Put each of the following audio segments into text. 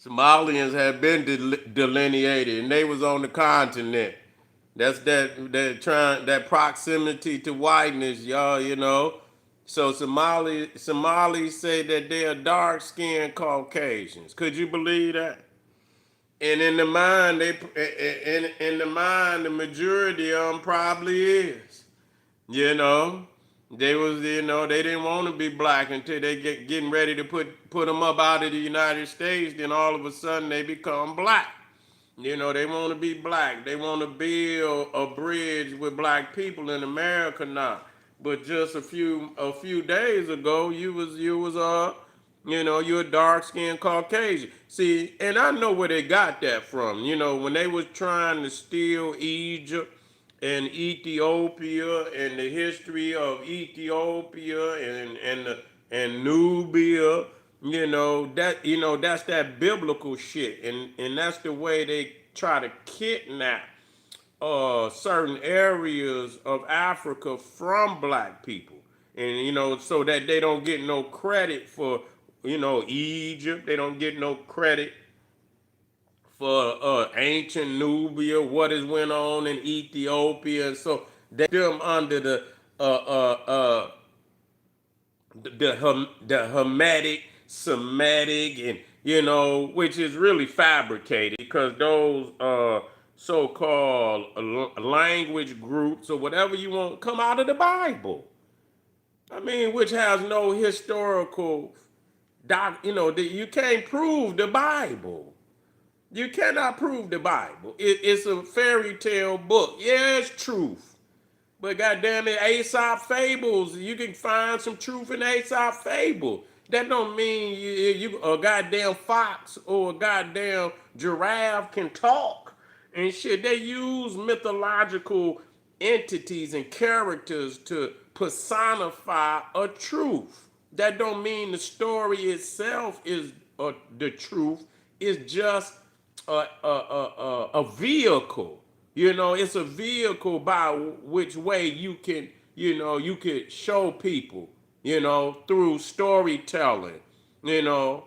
Somalians had been delineated, and they was on the continent. That's that proximity to whiteness, y'all. So Somalis say that they are dark skinned Caucasians. Could you believe that? And in the mind, in the mind, the majority of them probably is. You know, they didn't want to be black until they getting ready to put them up out of the United States. Then all of a sudden they become black. They want to be black. They want to build a bridge with black people in America now. But just a few days ago, you're a dark skinned Caucasian. See, and I know where they got that from. When they was trying to steal Egypt and Ethiopia and the history of Ethiopia and Nubia, that's that biblical shit, and that's the way they try to kidnap certain areas of Africa from black people, and so that they don't get no credit for Egypt. They don't get no credit for ancient Nubia, what has went on in Ethiopia, and so they them under uh, uh, uh, the Hermetic, Semitic, and which is really fabricated because those so-called language groups or whatever you want come out of the Bible. I mean, which has no historical you can't prove the Bible. You cannot prove the Bible. It's a fairy tale book. Yeah, it's truth. But goddamn it, Aesop fables. You can find some truth in Aesop fable. That don't mean you a goddamn fox or a goddamn giraffe can talk and shit. They use mythological entities and characters to personify a truth. That don't mean the story itself is the truth. It's just a vehicle. It's a vehicle by which way you could show people, through storytelling. You know,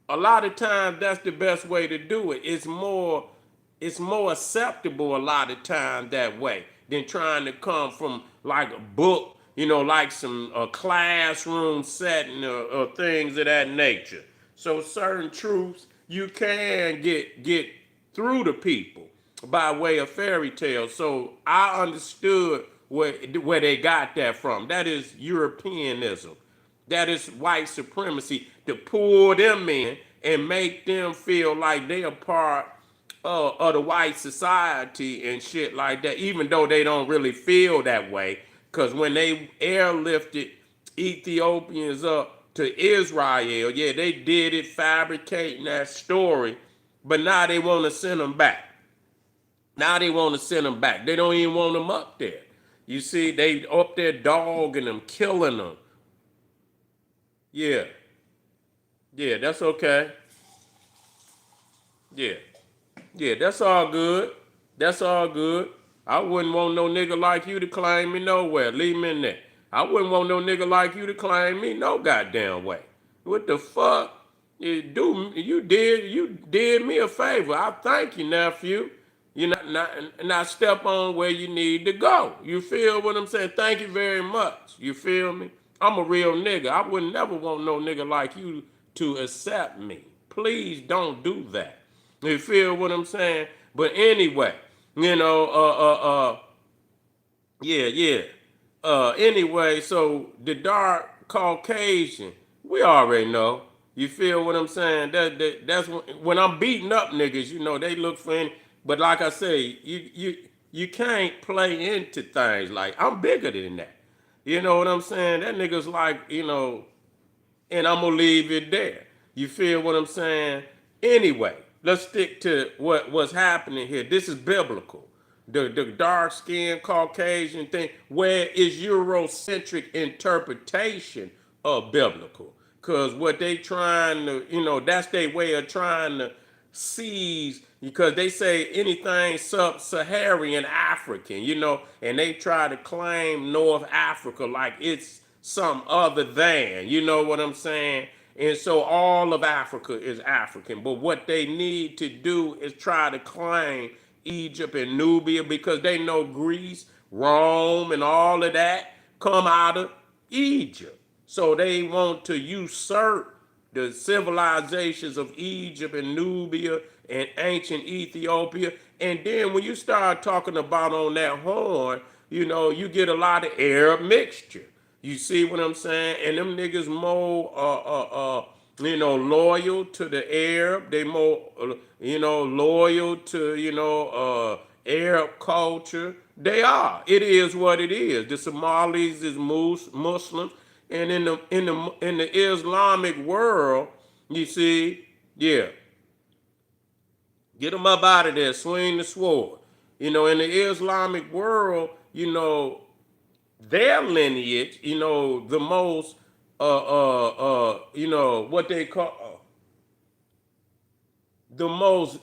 a lot of times that's the best way to do it. It's more acceptable a lot of times that way than trying to come from like a book, like some classroom setting or things of that nature. So certain truths you can get through to people by way of fairy tales. So I understood where they got that from. That is Europeanism. That is white supremacy to pull them in and make them feel like they are part of the white society and shit like that, even though they don't really feel that way. Because when they airlifted Ethiopians up to Israel, yeah, they did it fabricating that story, but now they want to send them back. Now they want to send them back. They don't even want them up there. You see, they up there dogging them, killing them. Yeah, yeah, that's okay. Yeah. Yeah, that's all good. That's all good. I wouldn't want no nigga like you to claim me nowhere. Leave me in there. I wouldn't want no nigga like you to claim me no goddamn way. What the fuck? You did me a favor. I thank you, nephew. You not step on where you need to go. You feel what I'm saying? Thank you very much. You feel me? I'm a real nigga. I would never want no nigga like you to accept me. Please don't do that. You feel what I'm saying? But anyway, you know, yeah, yeah. Anyway, so the dark Caucasian, we already know. You feel what I'm saying? That's when I'm beating up niggas. They look for any. But like I say, you can't play into things like I'm bigger than that. You know what I'm saying? That nigga's like, and I'm gonna leave it there. You feel what I'm saying? Anyway, let's stick to what's happening here. This is biblical. The dark skinned Caucasian thing, where is Eurocentric interpretation of biblical? Because what they trying to, that's their way of trying to seize, because they say anything sub-Saharan African, and they try to claim North Africa like it's some other than, you know what I'm saying? And so all of Africa is African. But what they need to do is try to claim Egypt and Nubia because they know Greece, Rome, and all of that come out of Egypt. So they want to usurp the civilizations of Egypt and Nubia and ancient Ethiopia. And then when you start talking about on that horn, you get a lot of Arab mixture. You see what I'm saying? And them niggas more, loyal to the Arab. They more, loyal to, Arab culture. They are. It is what it is. The Somalis is Muslims, and in the Islamic world, you see, yeah, get them up out of there, swing the sword. In the Islamic world, their lineage, the most, what they call the most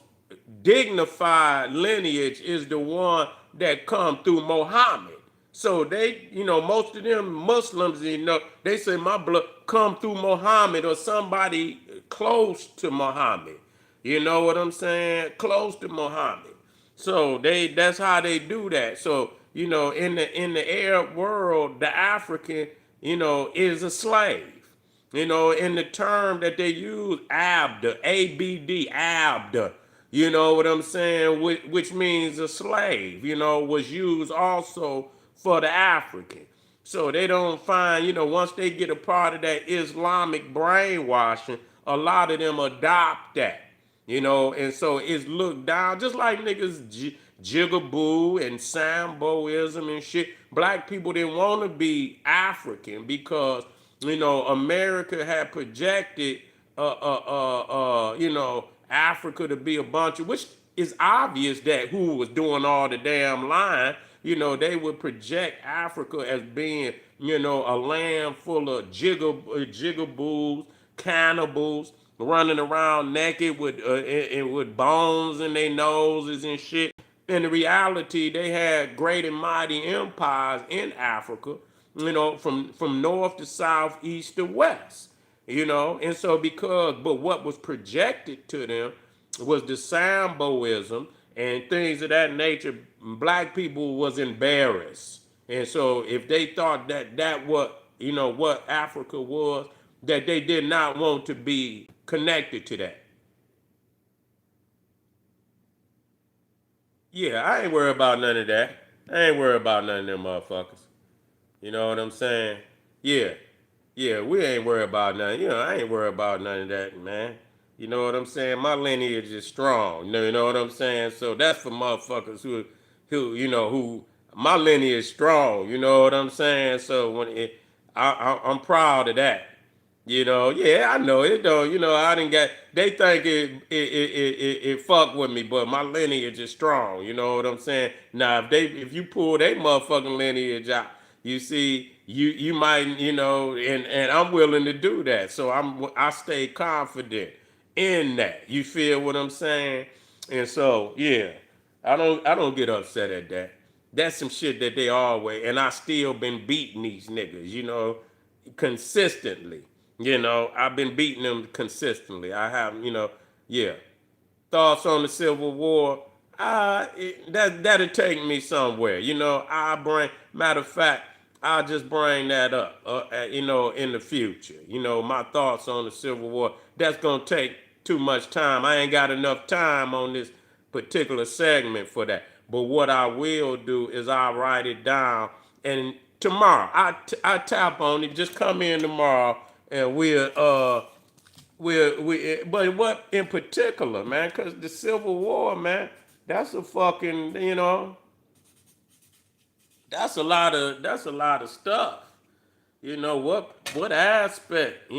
dignified lineage is the one that come through Muhammad. So they, most of them Muslims, they say my blood come through Muhammad or somebody close to Muhammad. You know what I'm saying? Close to Muhammad. So that's how they do that. So, in the Arab world, the African, is a slave. In the term that they use, abd, ABD, abd, you know what I'm saying, which means a slave, was used also for the African. So they don't find, once they get a part of that Islamic brainwashing, a lot of them adopt that. And so it's looked down, just like niggas jigaboo and samboism and shit. Black people didn't want to be African because, America had projected, Africa to be a bunch of, which is obvious that who was doing all the damn lying. They would project Africa as being, a land full of jigaboos, cannibals, running around naked with bones in their noses and shit. In reality, they had great and mighty empires in Africa, from north to south, east to west, and so but what was projected to them was the Samboism and things of that nature. Black people was embarrassed, and so if they thought that what Africa was, that they did not want to be connected to that. Yeah, I ain't worried about none of that. I ain't worried about none of them motherfuckers. You know what I'm saying? Yeah. Yeah, we ain't worried about nothing. I ain't worried about none of that, man. You know what I'm saying? My lineage is strong. You know what I'm saying? So that's for motherfuckers who my lineage is strong. You know what I'm saying? So I'm proud of that. Yeah, I know it though. I didn't get. They think it fuck with me, but my lineage is strong. You know what I'm saying? Now, if you pull their motherfucking lineage out, you see, you might, and I'm willing to do that. So I stay confident in that. You feel what I'm saying? And so yeah, I don't get upset at that. That's some shit that they always, and I still been beating these niggas, consistently. I've been beating them consistently. I have, yeah. Thoughts on the Civil War? That'll take me somewhere. I bring. Matter of fact, I'll just bring that up. In the future. My thoughts on the Civil War. That's gonna take too much time. I ain't got enough time on this particular segment for that. But what I will do is I'll write it down, and tomorrow I tap on it. Just come in tomorrow, and but what in particular, man? Because the Civil War, man, that's a fucking, that's a lot of stuff. What aspect?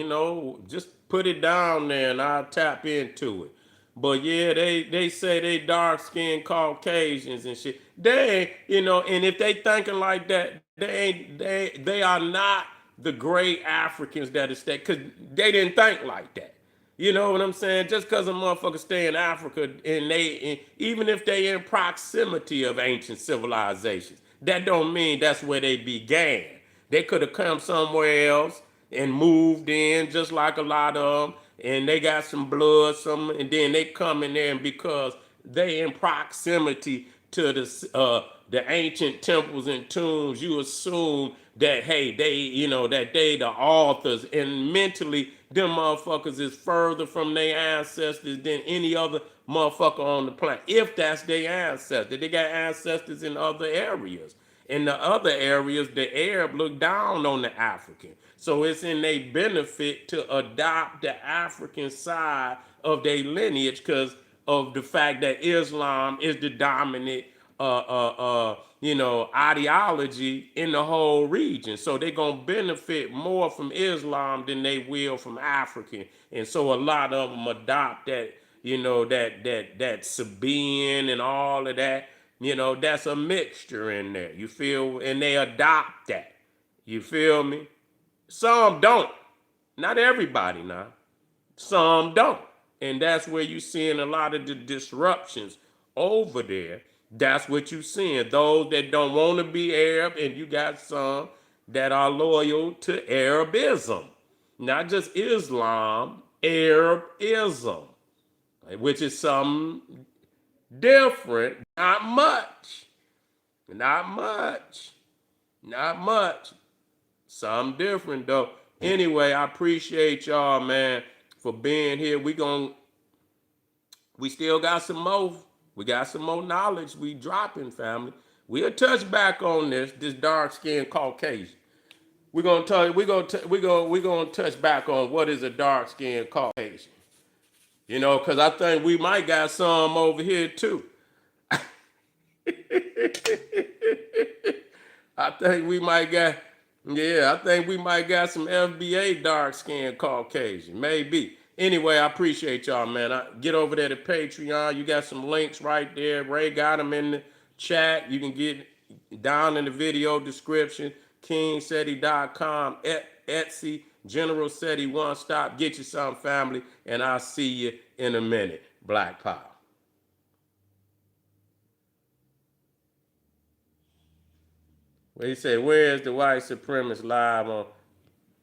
Just put it down there and I'll tap into it. But yeah, they say they dark skinned Caucasians and shit. They ain't, and if they thinking like that, they are not the great Africans that is that, because they didn't think like that. You know what I'm saying? Just because a motherfucker stay in Africa and even if they in proximity of ancient civilizations, that don't mean that's where they began. They could have come somewhere else, and moved in just like a lot of them, and they got some blood, and then they come in there, and because they in proximity to the ancient temples and tombs, you assume that, hey, they, that they the authors, and mentally them motherfuckers is further from their ancestors than any other motherfucker on the planet. If that's their ancestor, they got ancestors in other areas. In the other areas, the Arab look down on the African. So it's in their benefit to adopt the African side of their lineage because of the fact that Islam is the dominant ideology in the whole region. So they're gonna benefit more from Islam than they will from African. And so a lot of them adopt that, that Sabaean and all of that. That's a mixture in there. You feel? And they adopt that. You feel me? Some don't. Not everybody now. Some don't. And that's where you're seeing a lot of the disruptions over there. That's what you're seeing. Those that don't want to be Arab, and you got some that are loyal to Arabism. Not just Islam, Arabism, which is something different. Not much. Not much. Not much. Something different though. Anyway, I appreciate y'all, man, for being here. We still got some more. We got some more knowledge we dropping, family. We'll touch back on this dark-skinned Caucasian. We're gonna touch back on what is a dark-skinned Caucasian. Because I think we might got some over here too. I think we might got some FBA dark-skinned Caucasian, maybe. Anyway, I appreciate y'all, man. Get over there to Patreon. You got some links right there. Ray got them in the chat. You can get down in the video description. KingSeti.com, Etsy, generalseti, one stop. Get you some, family, and I'll see you in a minute. Black Power. Well, he said, where's the white supremacist live on?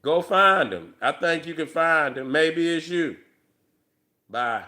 Go find them. I think you can find them. Maybe it's you. Bye.